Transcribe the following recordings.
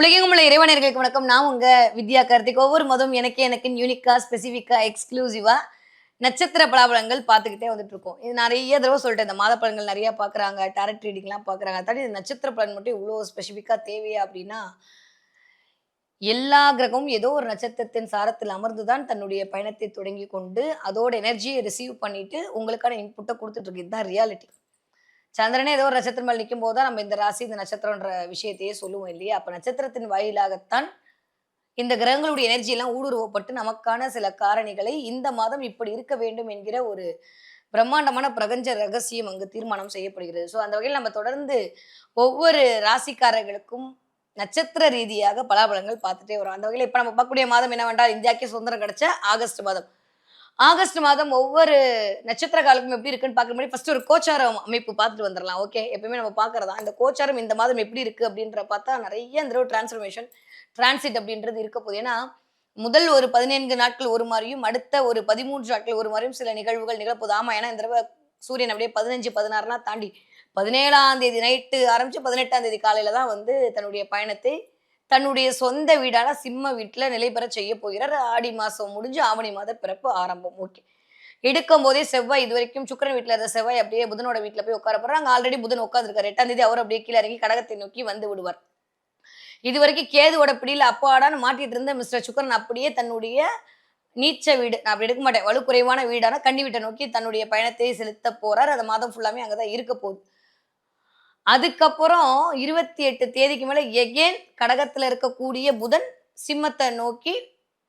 உலகெங்கும் உள்ள இறைவனர்களுக்கு வணக்கம். நான் உங்க வித்யா கார்த்திக். ஒவ்வொரு மதம் எனக்குன்னு யூனிக்கா, ஸ்பெசிஃபிக்கா, எக்ஸ்க்ளூசிவா நட்சத்திர பலாபலன்கள் பார்த்துக்கிட்டே வந்துட்டு இருக்கோம். இது நெறைய தடவ சொல்லிட்டேன். இந்த மாத பலன்கள் நெறைய பார்க்குறாங்க. டாரட் ரீடிங்லாம் பார்க்குறாங்க. அதாண்டி இந்த நட்சத்திர பலன் மட்டும் இவ்ளோ ஸ்பெசிஃபிக்கா தேவையா அப்டின்னா, எல்லா கிரகமும் ஏதோ ஒரு நட்சத்திரத்தின் சாரத்தில் அமர்ந்து தான் தன்னுடைய பயணத்தை தொடங்கிக் கொண்டு, அதோட எனர்ஜிய ரிசீவ் பண்ணிட்டு உங்களுக்கான இன்புட்ட குடுத்துட்டு இருக்கு. இதுதான் ரியாலிட்டி. சந்திரனே ஏதோ ஒரு நட்சத்திரம் மேல நிக்கும்போது தான் நம்ம இந்த ராசி, இந்த நட்சத்திரம்ன்ற விஷயத்தையே சொல்லுவோம் இல்லையா? அப்ப நட்சத்திரத்தின் வாயிலாகத்தான் இந்த கிரகங்களுடைய எனர்ஜி எல்லாம் ஊடுருவப்பட்டு நமக்கான சில காரணிகளை இந்த மாதம் இப்படி இருக்க வேண்டும் என்கிற ஒரு பிரம்மாண்டமான பிரபஞ்ச ரகசியம் அங்கு தீர்மானம் செய்யப்படுகிறது. ஸோ அந்த வகையில் நம்ம தொடர்ந்து ஒவ்வொரு ராசிக்காரர்களுக்கும் நட்சத்திர ரீதியாக பலாபலங்கள் பார்த்துட்டே வரோம். அந்த வகையில் இப்ப நம்ம பார்க்கக்கூடிய மாதம் என்னவென்றால் இந்தியாவுக்கே சுதந்திரம் கிடைச்ச ஆகஸ்ட் மாதம். ஆகஸ்ட் மாதம் ஒவ்வொரு நட்சத்திர காலக்கும் எப்படி இருக்குன்னு பார்க்குற முன்னாடி ஃபர்ஸ்ட் ஒரு கோச்சாரம் அமைப்பு பார்த்துட்டு வந்துரலாம். ஓகே. எப்பயுமே நம்ம பார்க்கிறதா. இந்த கோச்சாரம் இந்த மாதம் எப்படி இருக்கு அப்படின்ற பார்த்தா நெறைய இந்த தடவ டிரான்ஸ்ஃபர்மேஷன், டிரான்சிட் அப்படின்றது இருக்க போகுது. ஏன்னா, முதல் ஒரு 14 நாட்கள் ஒரு மாரியும், அடுத்த ஒரு 13 நாட்கள் ஒரு மாரியும் சில நிகழ்வுகள் நிகழப்போகுது. ஆமா. ஏன்னா இந்த தடவ சூரியன் அப்படியே 15, 16லாம் தாண்டி 17ஆம் தேதி நைட்டு ஆரம்பிச்சு 18ஆம் தேதி காலையில தான் வந்து தன்னுடைய பயணத்தை தன்னுடைய சொந்த வீடான சிம்ம வீட்ல நிலை பெறச் செய்ய போகிறார். ஆடி மாசம் முடிஞ்சு ஆவணி மாத பிறப்பு ஆரம்பம். ஓகே. எடுக்கும்போதே செவ்வாய் இதுவரைக்கும் சுக்கிரன் வீட்ல இருந்த செவ்வாய் அப்படியே புதனோட வீட்ல போய் உட்கார போறார். அங்க ஆல்ரெடி புதன் உட்கார்ந்திருக்காரு. 8ஆம் தேதி அவர் அப்படியே கீழ இறங்கி கடகத்தை நோக்கி வந்து விடுவார். இதுவரைக்கும் கேதுவோட பிடியில அப்பாடான்னு மாட்டிட்டு இருந்த மிஸ்டர் சுக்கிரன் அப்படியே தன்னுடைய நீச்ச வீடு நான் அப்படி எடுக்க மாட்டேன். வலுக்குறைவான வீடான கன்னி வீட்ட நோக்கி தன்னுடைய பயணத்தை செலுத்தப் போறார். அந்த மாதம் ஃபுல்லாமே அங்க தான் இருக்க போகுது. அதுக்கப்புறம் 28 தேதிக்கு மேல எகெயின் கடகத்துல இருக்கக்கூடிய புதன் சிம்மத்த நோக்கி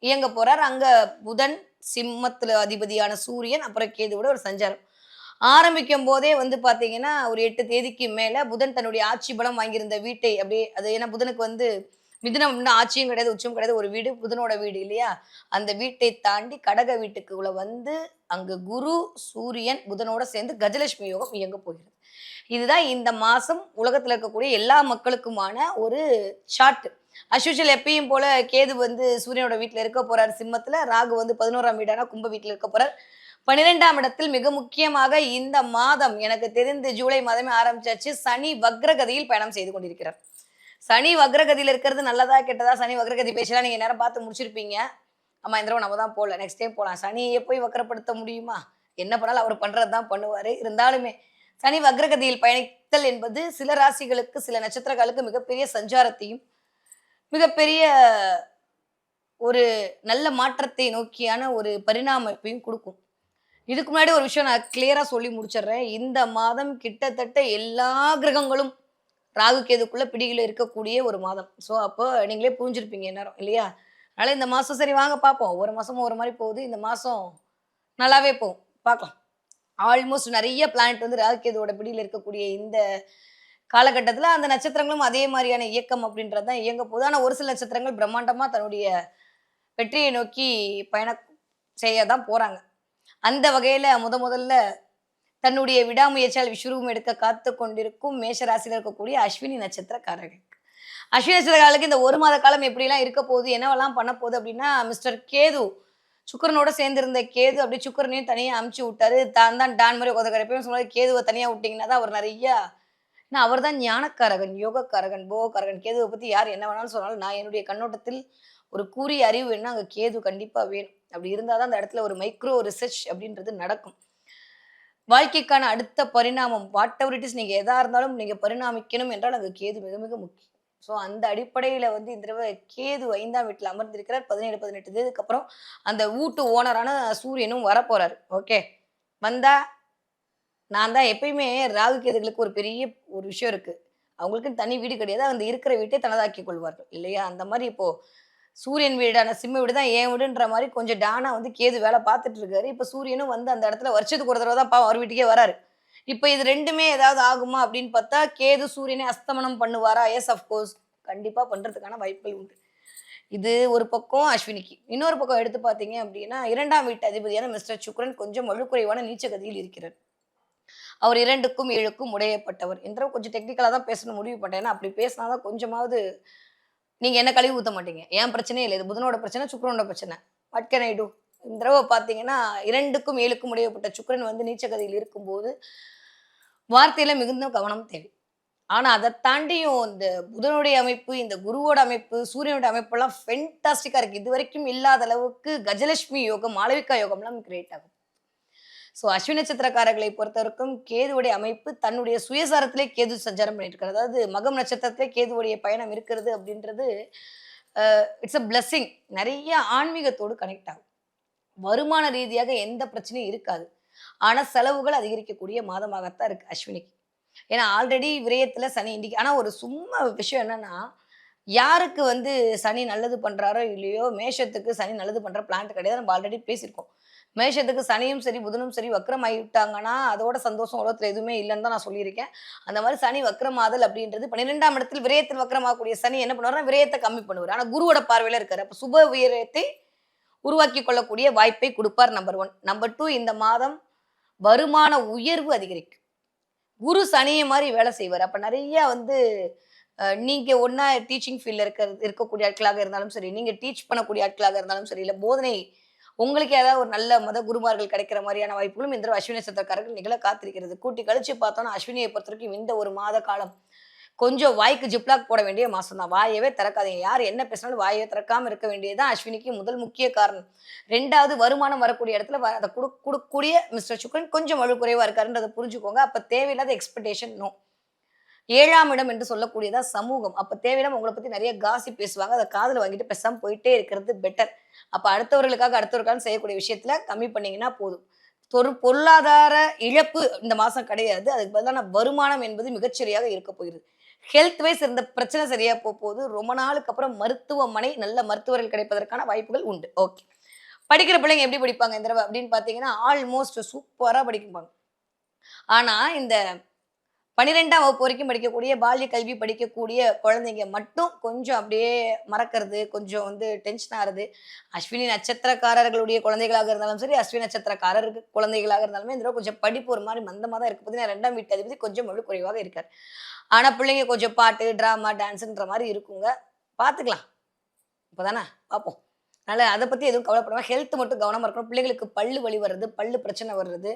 இயங்க போறார். அங்க புதன், சிம்மத்துல அதிபதியான சூரியன், அப்புறம் கேதுவோட ஒரு சஞ்சாரம். ஆரம்பிக்கும் போதே வந்து பார்த்தீங்கன்னா, ஒரு 8 தேதிக்கு மேல புதன் தன்னுடைய ஆட்சி பலம் வாங்கியிருந்த வீட்டை அப்படியே அது ஏன்னா புதனுக்கு வந்து மிதுனம்னா ஆட்சியும் கிடையாது, உச்சமும் கிடையாது. ஒரு வீடு புதனோட வீடு இல்லையா? அந்த வீட்டை தாண்டி கடக வீட்டுக்குள்ள வந்து அங்க குரு, சூரியன், புதனோட சேர்ந்து கஜலட்சுமி யோகம் இயங்க போகிறது. இதுதான் இந்த மாசம் உலகத்துல இருக்கக்கூடிய எல்லா மக்களுக்குமான ஒரு சார்ட். அஸ் யூசுவல் எப்பயும் போல கேது வந்து சூரியனோட வீட்ல இருக்க போறார் சிம்மத்துல. ராகு வந்து 11ஆம் வீடான கும்ப வீட்ல இருக்க போறார். 12ஆம் இடத்தில் மிக முக்கியமாக இந்த மாதம் எனக்கு தெரிந்து ஜூலை மாதமே ஆரம்பிச்சாச்சு. சனி வக்ரகதியில் பயணம் செய்து கொண்டிருக்கிறார். சனி வக்ரகதியில இருக்கிறது நல்லதா, கெட்டதா? சனி வக்ரகதி பேச்செல்லாம் நீங்க நேரம் பார்த்து முடிச்சிருப்பீங்க. ஆமா இந்த தடவ நம்ம தான் போல. நெக்ஸ்ட் டைம் போலாம். சனிய போய் வக்ரப்படுத்த முடியுமா? என்ன பண்ணாலும் அவர் பண்றது தான் பண்ணுவாரு. இருந்தாலுமே சனி வக்ரகதியில் பயணித்தல் என்பது சில ராசிகளுக்கு, சில நட்சத்திரங்களுக்கு மிகப்பெரிய சஞ்சாரத்தையும், மிகப்பெரிய ஒரு நல்ல மாற்றத்தை நோக்கியான ஒரு பரிணாமத்தையும் குடுக்கும். இதுக்கு முன்னாடி ஒரு விஷயம் நான் கிளியரா சொல்லி முடிச்சிடுறேன். இந்த மாதம் கிட்டத்தட்ட எல்லா கிரகங்களும் ராகு, கேதுக்குள்ள பிடியில இருக்கக்கூடிய ஒரு மாதம். ஸோ, அப்போ நீங்களே புரிஞ்சிருப்பீங்க இந்நேரம் இல்லையா? அதனால இந்த மாசம் சரி வாங்க பார்ப்போம். ஒவ்வொரு மாசமும் ஒரு மாரி போகுது. இந்த மாசம் நல்லாவே போகும். பார்க்கலாம். ஆல்மோஸ்ட் நெறைய பிளானட் வந்து ராகு, கேதுவோட பிடியில இருக்கக்கூடிய இந்த காலகட்டத்தில அந்த நட்சத்திரங்களும் அதே மாரியான இயக்கம் அப்படின்றது தான் இயங்க போகுது. ஆனா ஒரு சில நட்சத்திரங்கள் பிரம்மாண்டமா தன்னுடைய வெற்றியை நோக்கி பயணம் செய்ய தான் போறாங்க. அந்த வகையில முதல்ல தன்னுடைய விடாமுயற்சியால் விஸ்வரூபம் எடுக்க காத்துக் கொண்டிருக்கும் மேஷ ராசியில இருக்கக்கூடிய அஸ்வினி நட்சத்திரக்காரர்கள். அஸ்வினி நட்சத்திரக்காரர்களுக்கு இந்த 1 மாத காலம் எப்படிலாம் இருக்க போகுது, என்னவெல்லாம் பண்ண போகுது அப்படின்னா, மிஸ்டர் கேது சுக்கிரனோட சேர்ந்திருந்த கேது அப்படியே சுக்கிரனையும் தனியா அமுச்சு விட்டாரு. தான் தான் டான் மாரி உட்காந்துருக்காரு. எப்பயும் சொல்லுவாரு கேதுவ தனியா விட்டீங்கன்னா தான் அவர் நெறையா ஏன்னா அவர் தான் ஞானக்காரகன், யோகக்காரகன், போகக்காரகன். கேதுவ பத்தி யார் என்ன வேணாலும் சொன்னாலும், நான் என்னுடைய கண்ணோட்டத்தில் ஒரு கூரிய அறிவு வேணும்னா, அங்க கேது கண்டிப்பா வேணும். அப்படி இருந்தா தான் அந்த இடத்துல ஒரு மைக்ரோ ரிசர்ச் அப்படின்றது நடக்கும். வாழ்க்கைக்கான அடுத்த பரிணாமம் வாட் எவர் இட் இஸ் நீங்க எதா இருந்தாலும் நீங்க பரிணாமிக்கணும் என்றால் அங்க கேது மிக மிக முக்கியம். ஸோ அந்த அடிப்படையில வந்து இந்த தடவ கேது 5ஆம் வீட்ல அமர்ந்திருக்கிறார். 17, 18 தேதிக்கு அப்புறம் அந்த வூட்டு ஓனரான சூரியனும் வரப்போறாரு. ஓகே. வந்தா நான் தான் எப்பயுமே ராகு கேதுகளுக்கு ஒரு பெரிய ஒரு விஷயம் இருக்கு. அவங்களுக்குன்னு தனி வீடு கிடையாது. அந்த இருக்கிற வீட்டை தனதாக்கிக் கொள்வார்கள். இல்லையா? அந்த மாரி இப்போ சூரியன் வீடான சிம்ம வீடு தான் என் வீடுன்ற மாரி கொஞ்சம் டானா வந்து கேது வேல பார்த்துட்டு இருக்காரு. இப்ப சூரியனும் வந்து அந்த இடத்துல வருஷத்துக்கு ஒரு தடவ தான் பாவம் அவர் வீட்டுக்கே வராரு. இப்ப இது 2மே ஏதாவது ஆகுமா அப்படின்னு பார்த்தா, கேது சூரியனை அஸ்தமனம் பண்ணுவாரா? Yes of course. கண்டிப்பா பண்றதுக்கான வாய்ப்புகள் உண்டு. இது ஒரு பக்கம் அஸ்வினிக்கு. இன்னொரு பக்கம் எடுத்து பார்த்தீங்க அப்படின்னா, 2ஆம் வீட்டு அதிபதியான மிஸ்டர் சுக்கிரன் கொஞ்சம் வலுக்குறைவான நீச்ச கதியில் இருக்கிறார். அவர் 2க்கும் 7க்கும் உடையப்பட்டவர். இந்த கொஞ்சம் டெக்னிக்கலா தான் பேசணும்னு முடிவு பண்ணேன். ஏன்னா அப்படி பேசினா தான் கொஞ்சமாவது நீங்க என்ன கழுவி ஊத்த மாட்டீங்க. என் பிரச்சனையே இல்ல. இது புதனோட பிரச்சனை, சுக்கிரனோட பிரச்சனை. What can I do? இந்த தடவ பார்த்தீங்கன்னா 2க்கும் 7க்கும் இடைப்பட்ட சுக்கிரன் வந்து நீச்ச கதியில் இருக்கும்போது, வார்த்தையில மிகுந்த கவனம் தேவை. ஆனா அதை தாண்டியும் இந்த புதனுடைய அமைப்பு, இந்த குருவோட அமைப்பு, சூரியனுடைய அமைப்பெல்லாம் ஃபென்டாஸ்டிக்கா இருக்கு. இதுவரைக்கும் இல்லாத அளவுக்கு கஜலட்சுமி யோகம், மாளவிகா யோகம்லாம் கிரியேட் ஆகும். ஸோ அஸ்வினி நட்சத்திரக்காரர்களை பொறுத்தவரைக்கும் கேதுவுடைய அமைப்பு தன்னுடைய சுயசாரத்திலே கேது சஞ்சாரம் பண்ணிட்டு இருக்காரு. அதாவது மகம் நட்சத்திரத்திலே கேதுவுடைய பயணம் இருக்கிறது அப்படின்றது இட்ஸ் அ பிளெஸ்ஸிங். நிறைய ஆன்மீகத்தோடு கனெக்ட் ஆகும். வருமான ரீதியாக எந்த பிரச்சனையும் இருக்காது. ஆனா செலவுகள் அதிகரிக்கக்கூடிய மாதமாகத்தான் இருக்கு அஸ்வினிக்கு. ஏன்னா ஆல்ரெடி விரயத்துல சனி ஆனா ஒரு சும்மா விஷயம் என்னன்னா, யாருக்கு வந்து சனி நல்லது பண்றாரோ இல்லையோ, மேஷத்துக்கு சனி நல்லது பண்ற பிளான்ட் கிடையாது. நம்ம ஆல்ரெடி பேசியிருக்கோம். மேஷத்துக்கு சனியும் சரி, புதனும் சரி வக்ரம் ஆகிவிட்டாங்கன்னா, அதோட சந்தோஷம் உலகத்துல எதுவுமே இல்லன்னு தான் நான் சொல்லியிருக்கேன். அந்த மாரி சனி வக்ரமாதல் அப்படின்றது 12ஆம் இடத்தில் விரயத்தில் வக்ரமாகக்கூடிய சனி என்ன பண்ணுவாருன்னா, விரயத்த கம்மி பண்ணுவாரு. ஆனா குருவோட பார்வையில இருக்காரு. அப்ப சுப விரயத்தை உருவாக்கிக் கொள்ளக்கூடிய வாய்ப்பை குடுப்பார் நம்பர் 1. நம்பர் 2 இந்த மாதம் வருமான உயர்வு அதிகரிக்கும். குரு சனிய மாரி வேலை செய்வாரு. அப்ப நெறைய வந்து நீங்க ஒண்ணா டீச்சிங் ஃபீல்ட்ல இருக்கக்கூடிய ஆட்களாக இருந்தாலும் சரி, நீங்க டீச் பண்ணக்கூடிய ஆட்களாக இருந்தாலும் சரி, இல்ல போதனை உங்களுக்கு ஏதாவது ஒரு நல்ல மத குருமார்கள் கிடைக்கிற மாரியான வாய்ப்புகளும் இந்த அஸ்வினி நட்சத்திரக்காரர்கள் நிகழ காத்திருக்கிறது. கூட்டி கழிச்சு பார்த்தோம்னா, அஸ்வினியை பொறுத்தவரைக்கும் இந்த ஒரு மாத காலம் கொஞ்சம் வாய்க்கு ஜிப்லாக் போட வேண்டிய மாசம் தான். வாயவே திறக்காதீங்க. யார் என்ன பேசினாலும் வாயவே திறக்காம இருக்க வேண்டியது தான் அஸ்வினிக்கு முதல் முக்கிய காரணம். 2வது வருமானம் வரக்கூடிய இடத்துல அத குடுக்கக்கூடிய மிஸ்டர் சுக்ரன் கொஞ்சம் வலு குறைவா இருக்காருன்றத புரிஞ்சுக்கோங்க. அப்ப தேவையில்லாத எக்ஸ்பெக்டேஷன் நோ. 7ஆம் இடம் என்று சொல்லக்கூடியதா சமூகம். அப்ப தேவையில்லாம உங்கள பத்தி நெறைய காசிப் பேசுவாங்க. அத காதுல வாங்கிட்டு பேசாம போயிட்டே இருக்கிறது பெட்டர். அப்ப அடுத்தவர்களுக்காக செய்யக்கூடிய விஷயத்துல கம்மி பண்ணீங்கன்னா போதும். பொருளாதார இழப்பு இந்த மாசம் கிடையாது. அதுக்கு பதிலான வருமானம் என்பது மிகச்சரியாக இருக்க போகிறது. ஹெல்த் வைஸ் இருந்த பிரச்சனை சரியா போகுது. ரொம்ப நாளுக்கு அப்புறம் மருத்துவமனை, நல்ல மருத்துவர்கள் கிடைப்பதற்கான வாய்ப்புகள் உண்டு. ஓகே. படிக்கிற பிள்ளைங்க எப்படி படிப்பாங்க இந்த தடவ அப்படின்னு பார்த்தீங்கன்னா, ஆல்மோஸ்ட் சூப்பரா படிப்பாங்க. ஆனா இந்த 12ஆம் வகுப்பு வரைக்கும் படிக்கக்கூடிய பால்ய கல்வி படிக்கக்கூடிய குழந்தைங்க மட்டும் கொஞ்சம் அப்படியே மறக்கிறது, கொஞ்சம் வந்து டென்ஷன் ஆறது. அஸ்வினி நட்சத்திரக்காரர்களுடைய குழந்தைகளாக இருந்தாலும் சரி, அஸ்வினி நட்சத்திரக்காரருக்கு குழந்தைகளாக இருந்தாலுமே இந்த தடவ கொஞ்சம் படிப்பு ஒரு மாரி மந்தமா தான் இருக்கு. பார்த்தீங்கன்னா 2ஆம் வீட்டு அதிபதி கொஞ்சம் வலு குறைவாக இருக்காரு. ஆனா பிள்ளைங்க கொஞ்சம் பாட்டு, டிராமா, டான்ஸ்ன்ற மாரி இருக்குங்க. பார்த்துக்கலாம். இப்பதானே பார்ப்போம். அதனால அத பத்தி எதுவும் கவலைப்படாம ஹெல்த் மட்டும் கவனமா இருக்கணும். பிள்ளைகளுக்கு பல்லு வலி வர்றது, பல்லு பிரச்சனை வர்றது,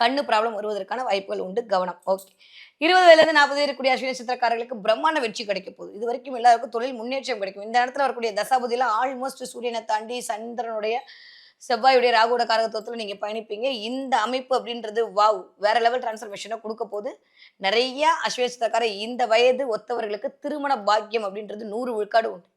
கண்ணு ப்ராப்ளம் வருவதற்கான வாய்ப்புகள் உண்டு. கவனம். ஓகே. 20 வயதிலிருந்து 40 இருக்கக்கூடிய அஸ்வினி நட்சத்திரக்காரர்களுக்கு பிரம்மாண்ட வெற்றி கிடைக்க போகுது. இதுவரைக்கும் எல்லாருக்கும் தொழில் முன்னேற்றம் கிடைக்கும். இந்த இடத்துல வரக்கூடிய தசாபுதிலாம் ஆல்மோஸ்ட் சூரியனை தாண்டி சந்திரனுடைய, செவ்வாயுடைய, ராகுவோட காரகத்துவத்துல நீங்க பயணிப்பீங்க. இந்த அமைப்பு அப்படின்றது வாவ்! வேற லெவல் டிரான்ஸ்ஃபர்மேஷன குடுக்க போது. நெறைய அஸ்வினி நட்சத்திரக்காரர் இந்த வயது ஒத்தவர்களுக்கு திருமண பாக்கியம் அப்படின்றது 100 விழுக்காடு உண்டு.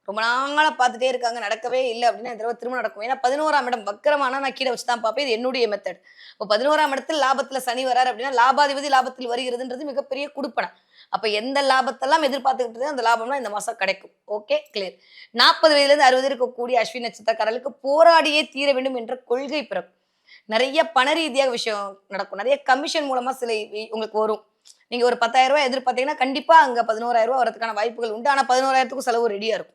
ரொம்ப நாளா பார்த்துட்டே இருக்காங்க. நடக்கவே இல்ல அப்டின்னா, இந்த தடவ திருமணம் நடக்கும். ஏன்னா 11ஆம் இடம் வக்கரமானா நான் கீழ வச்சு தான் பார்ப்பேன். இது என்னுடைய மெத்தட். இப்போ 11ஆம் இடத்தில் லாபத்துல சனி வராரு அப்டின்னா, லாபாதிபதி லாபத்தில் வருகிறதுன்றது மிகப்பெரிய குடுப்பன. அப்ப எந்த லாபத்தெல்லாம் எதிர்பார்த்துக்கிட்டு இருந்தோ, அந்த லாபம்லாம் இந்த மாசம் கிடைக்கும். Okay, clear. 40 வயதிலிருந்து 60 இருக்கக்கூடிய அஸ்வினி நட்சத்திரக்காரர்களுக்கு போராடியே தீர வேண்டும் என்ற கொள்கை பிறக்கும். நெறைய பண ரீதியாக விஷயம் நடக்கும். நெறைய கமிஷன் மூலமா சில உங்களுக்கு வரும். நீங்க ஒரு ரூ. 10,000 எதிர்பார்த்தீங்கன்னா, கண்டிப்பா அங்க ரூ. 11,000 வரதுக்கான வாய்ப்புகள் உண்டு. ஆனா 11,000த்துக்கும் செலவு ரெடியா இருக்கும்.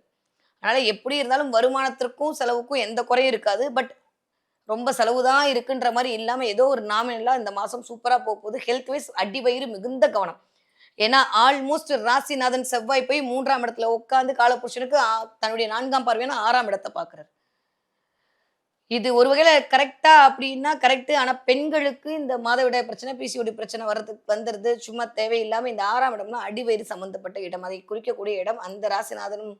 அதனால எப்படி இருந்தாலும் வருமானத்திற்கும், செலவுக்கும் எந்த குறையும் இருக்காது. பட் ரொம்ப செலவு தான் இருக்குன்ற மாரி இல்லாம, ஏதோ ஒரு நாமினலா இந்த மாசம் சூப்பரா போகுது. ஹெல்த் வைஸ் அடி வயிறு மிகுந்த கவனம். ஏன்னா, ஆல்மோஸ்ட் ராசிநாதன் செவ்வாய் போய் 3ஆம் இடத்துல உட்கார்ந்து காலபுருஷனுக்கு தன்னுடைய 4ஆம் பார்வையான 6ஆம் இடத்த பார்க்கிறார். இது ஒரு வகையில கரெக்ட்டா அப்டின்னா கரெக்ட்டு. ஆனா பெண்களுக்கு இந்த மாதவிடாய் பிரச்சனை, பிசிஓடி பிரச்சனை வந்துருது. சும்மா தேவையில்லாம இந்த 6ஆம் இடம்னா அடிவயிறு சம்பந்தப்பட்ட இடம். அதை குறிக்கக்கூடிய இடம். அந்த ராசிநாதனும்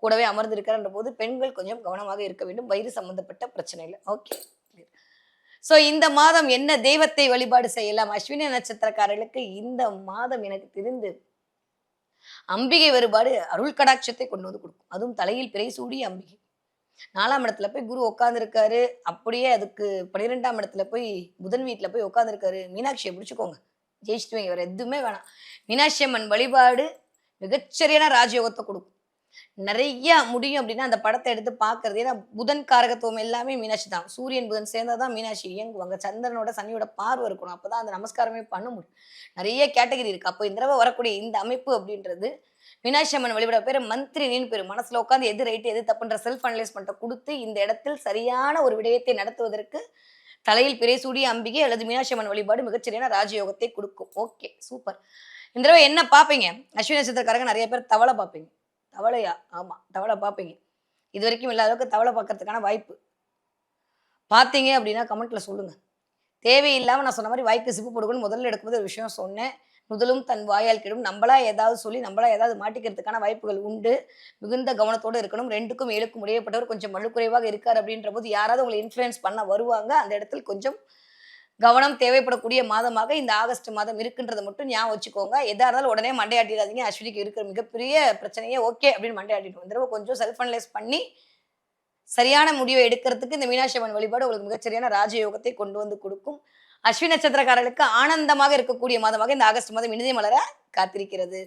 கூடவே அமர்ந்திருக்கிறார்ன்ற போது பெண்கள் கொஞ்சம் கவனமாக இருக்க வேண்டும். வயிறு சம்பந்தப்பட்ட பிரச்சனையில. ஓகே. சோ இந்த மாதம் என்ன தெய்வத்தை வழிபாடு செய்யலாம்? அஸ்வினி நட்சத்திரக்காரர்களுக்கு இந்த மாதம் எனக்கு தெரிந்து அம்பிகை வழிபாடு அருள் கடாட்சத்தை கொண்டு வந்து குடுக்கும். அதுவும் தலையில் பிறை சூடிய அம்பிகை. 4ஆம் இடத்துல போய் குரு உட்கார்ந்திருக்காரு. அப்படியே அதுக்கு 12ஆம் இடத்துல போய் புதன் வீட்ல போய் உட்கார்ந்திருக்காரு. மீனாட்சிய பிடிச்சுக்கோங்க. ஜெயிச்சுடுவீங்க. வேற எதுவுமே வேணாம். மீனாட்சி அம்மன் வழிபாடு மிகச்சரியான ராஜயோகத்த குடுக்கும். நெறைய முடியும் அப்டின்னா, அந்த படத்த எடுத்து பார்க்கறது. ஏன்னா, புதன் காரகத்துவம் எல்லாமே மீனாட்சி தான். சூரியன், புதன் சேர்ந்தா தான் மீனாட்சி இயங்குவாங்க. சந்திரனோட, சனியோட பார்வை இருக்கணும். அப்பதான் அந்த நமஸ்காரமே பண்ண முடியும். நெறைய கேட்டகரி இருக்கு. அப்போ இந்த தடவ வரக்கூடிய இந்த அமைப்பு அப்டின்றது, மீனாட்சி அம்மன் வழிபாடு பேரு மந்திரினின்னு பேரு. மனசுல உட்கார்ந்து எது ரைட், எது தப்புன்ற செல்ஃப் அனலைஸ்மென்ட்ட குடுத்து, இந்த இடத்தில் சரியான ஒரு விடயத்தை நடத்துவதற்கு தலையில் பிறை சூடிய அம்பிகை அல்லது மீனாட்சி அம்மன் வழிபாடு மிகச்சரியான ராஜயோகத்தை குடுக்கும். Okay, super. இந்த தடவ என்ன பார்ப்பீங்க? அஸ்வினி நட்சத்திரக்காரங்க நெறைய பேர் தவள பார்ப்பீங்க. தவளையா? ஆமா. தவள பார்ப்பீங்க. இதுவரைக்கும் இல்லாத அளவுக்கு தவள பார்க்கறதுக்கான வாய்ப்பு. பார்த்தீங்க அப்டின்னா கமெண்ட்ல சொல்லுங்க. தேவையில்லாம நான் சொன்ன மாரி வாய்க்கு சிப்பு போடுங்கன்னு முதல்ல எடுக்கும்போது ஒரு விஷயம் சொன்னேன். முதலும் தன் வாயால் கெடும். நம்பளா ஏதாவது சொல்லி, நம்பளா ஏதாவது மாட்டிக்கிறதுக்கான வாய்ப்புகள் உண்டு. மிகுந்த கவனத்தோட இருக்கணும். 2க்கும் 7க்கும் இடைப்பட்டவர் கொஞ்சம் வலுக்குறைவாக இருக்காரு அப்படின்றபோது, யாராவது உங்கள இன்ஃப்ளூயன்ஸ் பண்ண வருவாங்க. அந்த இடத்தில் கொஞ்சம் கவனம் தேவைப்படக்கூடிய மாதமாக இந்த ஆகஸ்ட் மாதம் இருக்குன்றத மட்டும் ஞாபகம் வச்சுக்கோங்க. எதா இருந்தாலும் உடனே மண்டையாட்டிறாதீங்க. அஸ்வினிக்கு இருக்கிற மிகப்பெரிய பிரச்சனையே ஓகே அப்படின்னு மண்டையாட்டிட்டு வந்துருங்க. கொஞ்சம் செல்ஃப் அனலைஸ் பண்ணி, சரியான முடிவை எடுக்கிறதுக்கு இந்த மீனாட்சி அம்மன் வழிபாடு உங்களுக்கு மிகச்சரியான ராஜயோகத்தை கொண்டு வந்து குடுக்கும். அஸ்வினி நட்சத்திரக்காரர்களுக்கு ஆனந்தமாக இருக்கக்கூடிய மாதமாக இந்த ஆகஸ்ட் மாதம் இனிதே மலர காத்திருக்கிறது.